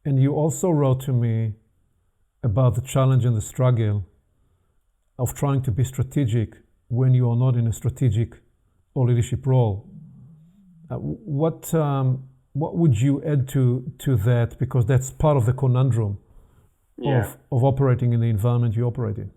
And you also wrote to me about the challenge and the struggle of trying to be strategic when you are not in a strategic or leadership role. What would you add to that? Because that's part of the conundrum Yeah. of operating in the environment you operate in.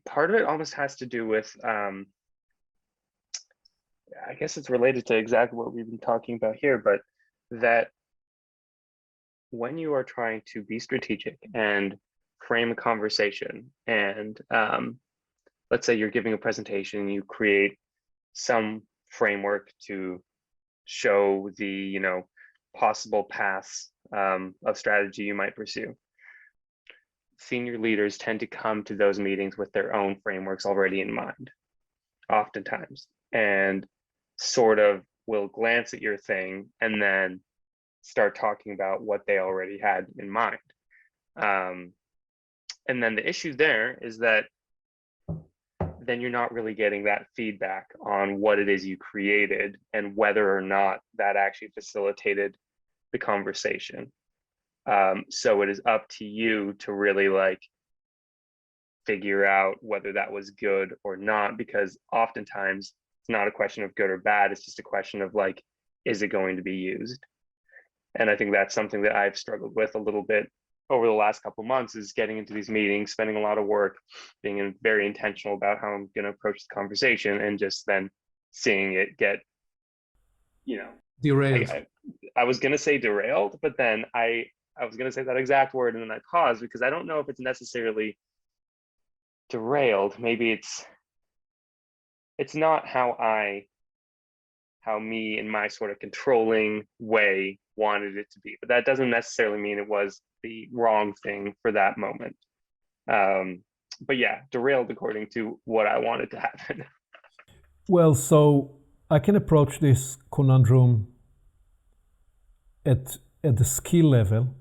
Part of it almost has to do with, I guess it's related to exactly what we've been talking about here, but that when you are trying to be strategic and frame a conversation, and let's say you're giving a presentation, you create some framework to show the possible paths of strategy you might pursue. Senior leaders tend to come to those meetings with their own frameworks already in mind, oftentimes, and sort of will glance at your thing and then start talking about what they already had in mind. And then the issue there is that then you're not really getting that feedback on what it is you created and whether or not that actually facilitated the conversation. So it is up to you to really figure out whether that was good or not, because oftentimes it's not a question of good or bad, it's just a question of is it going to be used? And I think that's something that I've struggled with a little bit over the last couple of months, is getting into these meetings, spending a lot of work, being very intentional about how I'm going to approach the conversation, and just then seeing it get, Derailed. I was going to say derailed, but then I was going to say that exact word and then I paused, because I don't know if it's necessarily derailed. Maybe it's not how me in my sort of controlling way wanted it to be, but that doesn't necessarily mean it was the wrong thing for that moment. But yeah, derailed according to what I wanted to happen. Well, so I can approach this conundrum at the skill level,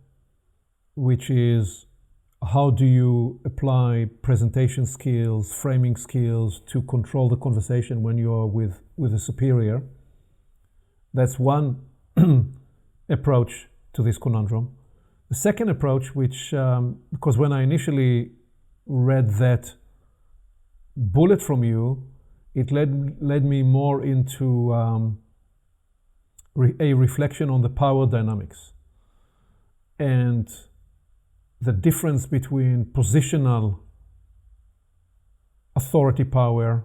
which is how do you apply presentation skills, framing skills to control the conversation when you're with a superior. That's one approach to this conundrum. The second approach, which, because when I initially read that bullet from you, it led me more into a reflection on the power dynamics and the difference between positional authority power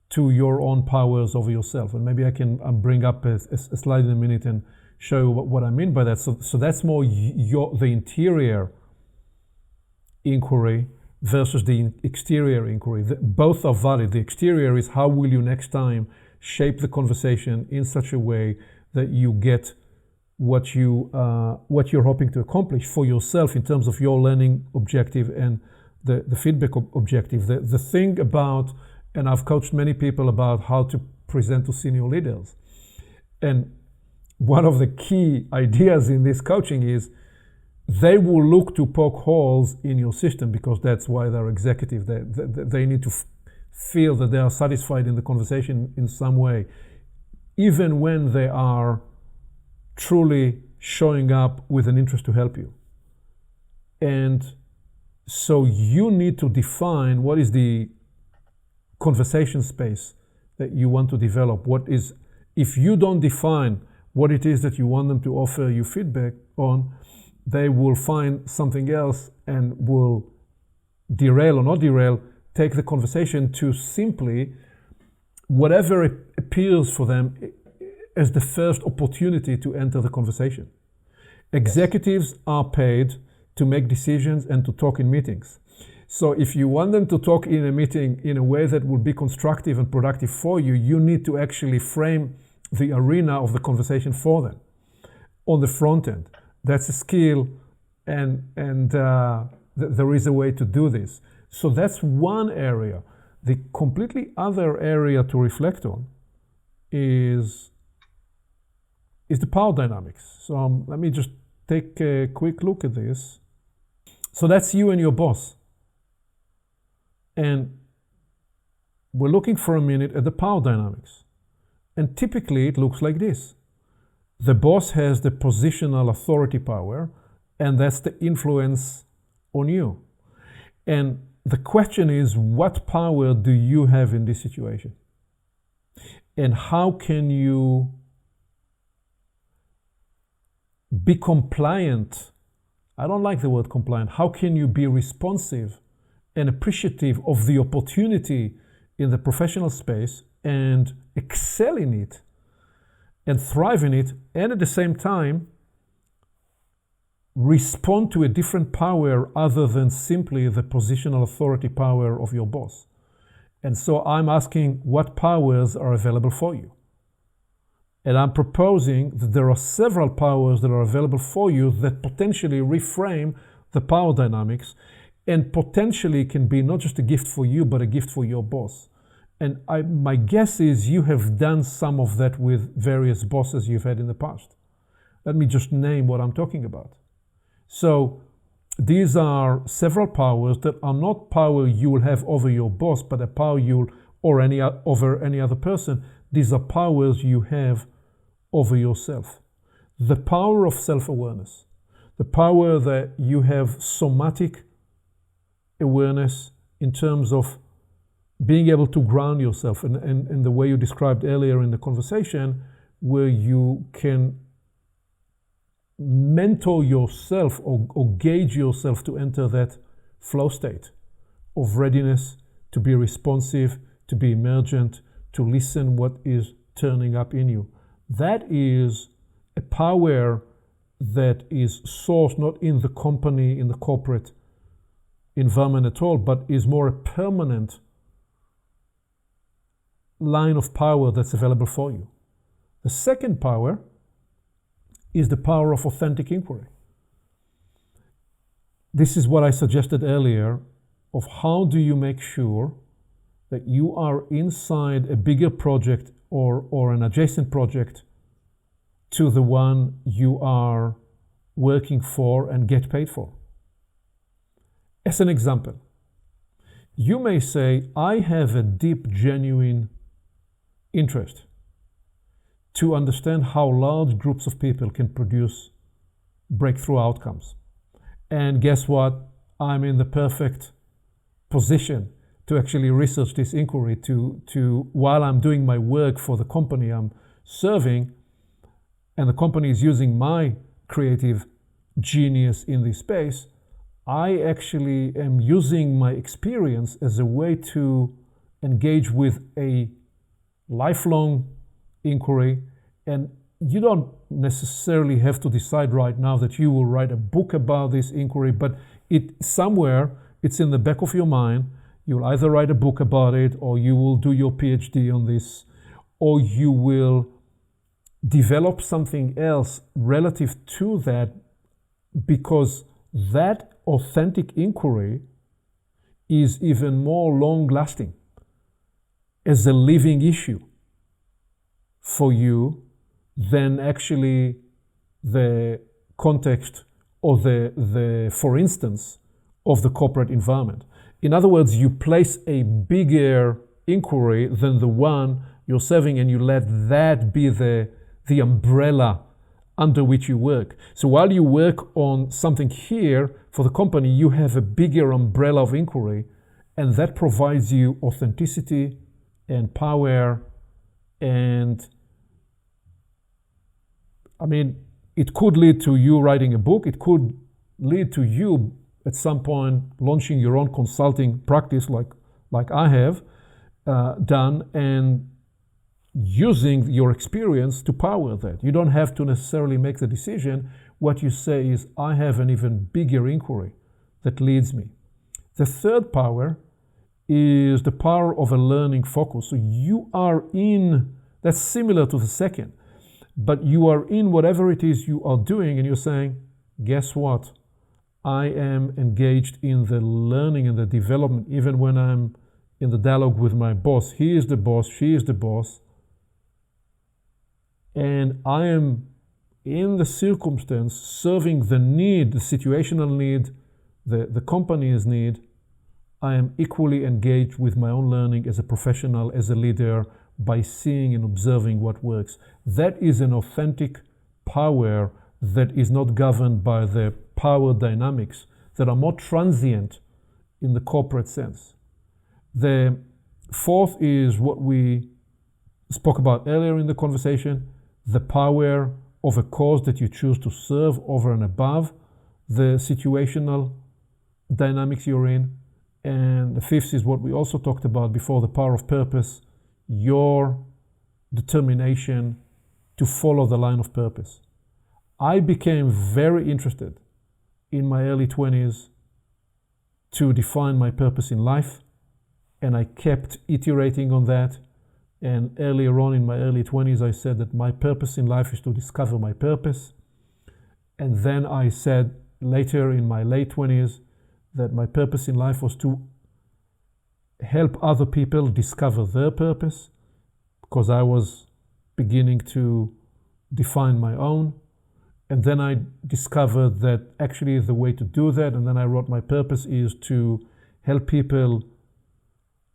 to your own powers over yourself. And maybe I can bring up a slide in a minute and show you what I mean by that. So that's more the interior inquiry versus the exterior inquiry. Both are valid. The exterior is how will you next time shape the conversation in such a way that you get what you're hoping to accomplish for yourself in terms of your learning objective and the feedback objective. The thing about, and I've coached many people about how to present to senior leaders, and one of the key ideas in this coaching is they will look to poke holes in your system, because that's why they're executive. They need to feel that they are satisfied in the conversation in some way, even when they are truly showing up with an interest to help you. And so you need to define what is the conversation space that you want to develop. If you don't define what it is that you want them to offer you feedback on, they will find something else and will derail or not derail, take the conversation to simply whatever appears for them as the first opportunity to enter the conversation. Executives are paid to make decisions and to talk in meetings. So if you want them to talk in a meeting in a way that will be constructive and productive for you, you need to actually frame the arena of the conversation for them on the front end. That's a skill, and there is a way to do this. So that's one area. The completely other area to reflect on is the power dynamics. So let me just take a quick look at this. So that's you and your boss. And we're looking for a minute at the power dynamics. And typically it looks like this. The boss has the positional authority power, and that's the influence on you. And the question is, what power do you have in this situation? And how can you be compliant? I don't like the word compliant. How can you be responsive and appreciative of the opportunity in the professional space and excel in it and thrive in it, and at the same time respond to a different power other than simply the positional authority power of your boss? And so I'm asking, what powers are available for you? And I'm proposing that there are several powers that are available for you that potentially reframe the power dynamics and potentially can be not just a gift for you, but a gift for your boss. And my guess is you have done some of that with various bosses you've had in the past. Let me just name what I'm talking about. So these are several powers that are not power you will have over your boss, but a power you'll or over any other person. These are powers you have over yourself. The power of self-awareness, the power that you have somatic awareness in terms of being able to ground yourself in the way you described earlier in the conversation, where you can mentor yourself or gauge yourself to enter that flow state of readiness, to be responsive, to be emergent, to listen what is turning up in you. That is a power that is sourced not in the company, in the corporate environment at all, but is more a permanent line of power that's available for you. The second power is the power of authentic inquiry. This is what I suggested earlier of how do you make sure that you are inside a bigger project or an adjacent project to the one you are working for and get paid for. As an example, you may say, I have a deep, genuine interest to understand how large groups of people can produce breakthrough outcomes. And guess what? I'm in the perfect position to actually research this inquiry to while I'm doing my work for the company I'm serving, and the company is using my creative genius in this space, I actually am using my experience as a way to engage with a lifelong inquiry. And you don't necessarily have to decide right now that you will write a book about this inquiry, but somewhere it's in the back of your mind. You'll either write a book about it, or you will do your PhD on this, or you will develop something else relative to that, because that authentic inquiry is even more long-lasting as a living issue for you than actually the context or the for instance, of the corporate environment. In other words, you place a bigger inquiry than the one you're serving, and you let that be the umbrella under which you work. So while you work on something here for the company, you have a bigger umbrella of inquiry, and that provides you authenticity and power. And I mean, it could lead to you writing a book. It could lead to you at some point launching your own consulting practice like I have done, and using your experience to power that. You don't have to necessarily make the decision. What you say is, I have an even bigger inquiry that leads me. The third power is the power of a learning focus. So you are in, that's similar to the second, but you are in whatever it is you are doing, and you're saying, guess what? I am engaged in the learning and the development, even when I'm in the dialogue with my boss. He is the boss, she is the boss. And I am in the circumstance serving the need, the situational need, the company's need. I am equally engaged with my own learning as a professional, as a leader, by seeing and observing what works. That is an authentic power that is not governed by the power dynamics that are more transient in the corporate sense. The fourth is what we spoke about earlier in the conversation, the power of a cause that you choose to serve over and above the situational dynamics you're in. And the fifth is what we also talked about before, the power of purpose, your determination to follow the line of purpose. I became very interested in my early 20s to define my purpose in life, and I kept iterating on that. And earlier on in my early 20s, I said that my purpose in life is to discover my purpose. And then I said later in my late 20s that my purpose in life was to help other people discover their purpose, because I was beginning to define my own. And then I discovered that actually the way to do that, and then I wrote my purpose is to help people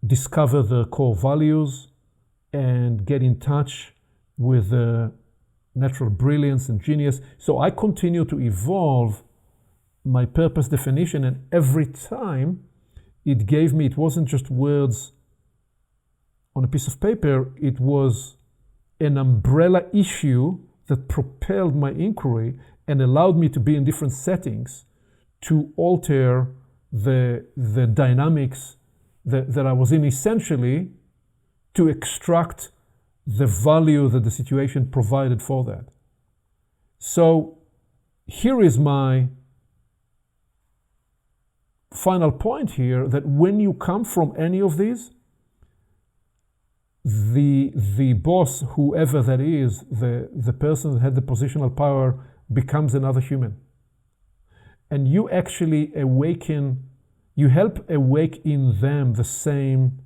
discover their core values and get in touch with natural brilliance and genius. So I continue to evolve my purpose definition, and every time it gave me, it wasn't just words on a piece of paper, it was an umbrella issue that propelled my inquiry and allowed me to be in different settings to alter the dynamics that I was in, essentially to extract the value that the situation provided for that. So here is my final point here, that when you come from any of these, the boss, whoever that is, the person that had the positional power, becomes another human. And you actually awaken, you help awake in them the same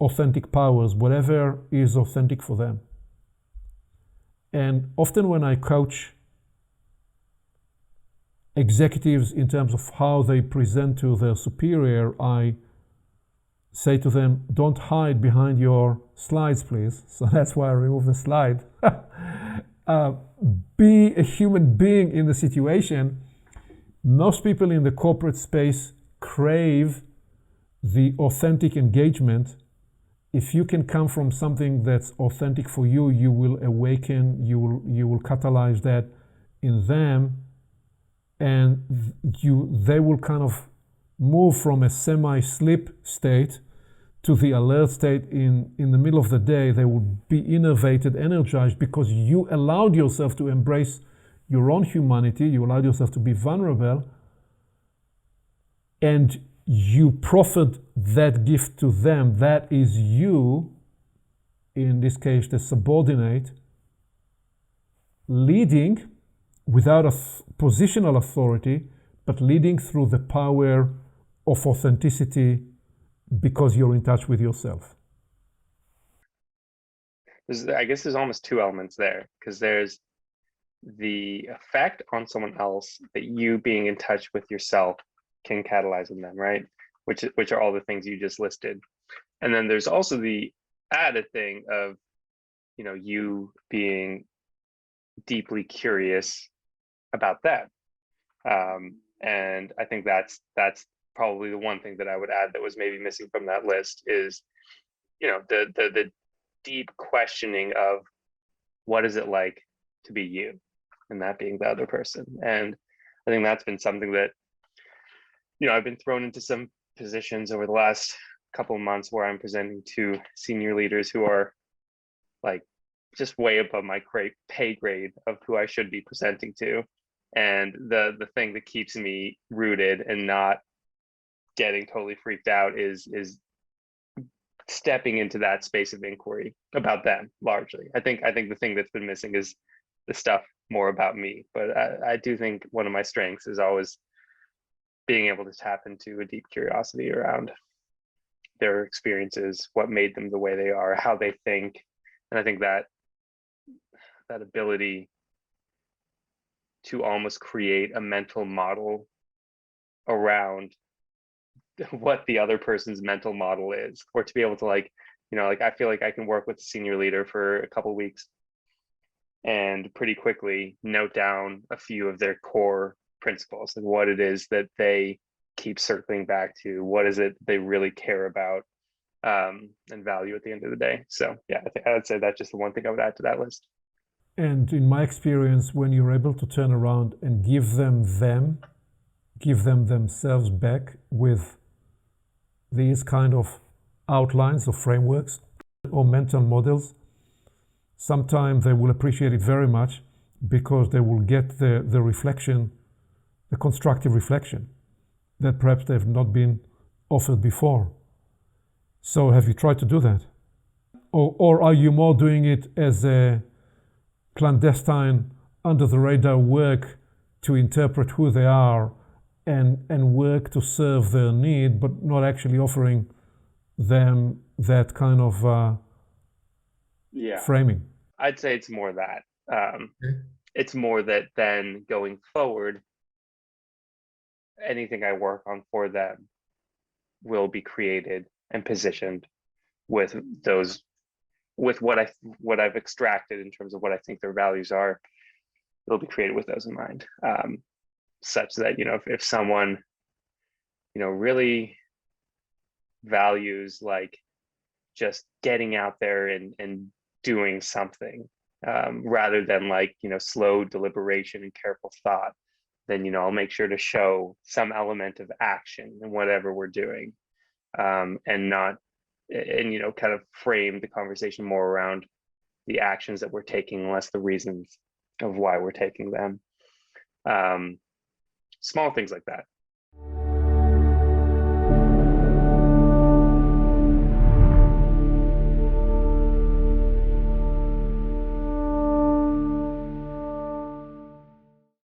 authentic powers, whatever is authentic for them. And often when I coach executives in terms of how they present to their superior, I say to them, don't hide behind your slides, please. So that's why I remove the slide. Be a human being in the situation. Most people in the corporate space crave the authentic engagement. If you can come from something that's authentic for you, you will awaken, you will catalyze that in them, and they will kind of move from a semi-sleep state to the alert state in the middle of the day. They will be innervated, energized, because you allowed yourself to embrace your own humanity, you allowed yourself to be vulnerable, and you proffered that gift to them. That is you, in this case the subordinate, leading without a positional authority, but leading through the power of authenticity, because you're in touch with yourself. I guess there's almost two elements there, because there's the effect on someone else that you being in touch with yourself can catalyze in them, right? Which are all the things you just listed. And then there's also the added thing of, you being deeply curious about that. And I think that's probably the one thing that I would add that was maybe missing from that list is, the deep questioning of what is it like to be you, and that being the other person. And I think that's been something that, I've been thrown into some positions over the last couple of months where I'm presenting to senior leaders who are like just way above my pay grade of who I should be presenting to. And the thing that keeps me rooted and not getting totally freaked out is stepping into that space of inquiry about them largely. I think the thing that's been missing is the stuff more about me. But I do think one of my strengths is always being able to tap into a deep curiosity around their experiences, what made them the way they are, how they think. And I think that ability to almost create a mental model around what the other person's mental model is, or to be able to I feel like I can work with a senior leader for a couple of weeks and pretty quickly note down a few of their core principles and what it is that they keep circling back to, what is it they really care about, and value at the end of the day. So yeah, I think I would say that's just the one thing I would add to that list. And in my experience, when you're able to turn around and give them themselves back with these kind of outlines or frameworks or mental models, sometimes they will appreciate it very much because they will get the reflection, the constructive reflection that perhaps they've not been offered before. So have you tried to do that? Or are you more doing it as a clandestine, under the radar work to interpret who they are and work to serve their need, but not actually offering them that kind of framing? I'd say it's more that. Okay. It's more that then going forward, anything I work on for them will be created and positioned with those, with what I've extracted in terms of what I think their values are. It'll be created with those in mind, such that, you know, if someone, you know, really values like just getting out there and doing something, rather than like, you know, slow deliberation and careful thought, then, you know, I'll make sure to show some element of action in whatever we're doing, and not, and, you know, kind of frame the conversation more around the actions that we're taking, less the reasons of why we're taking them. Small things like that.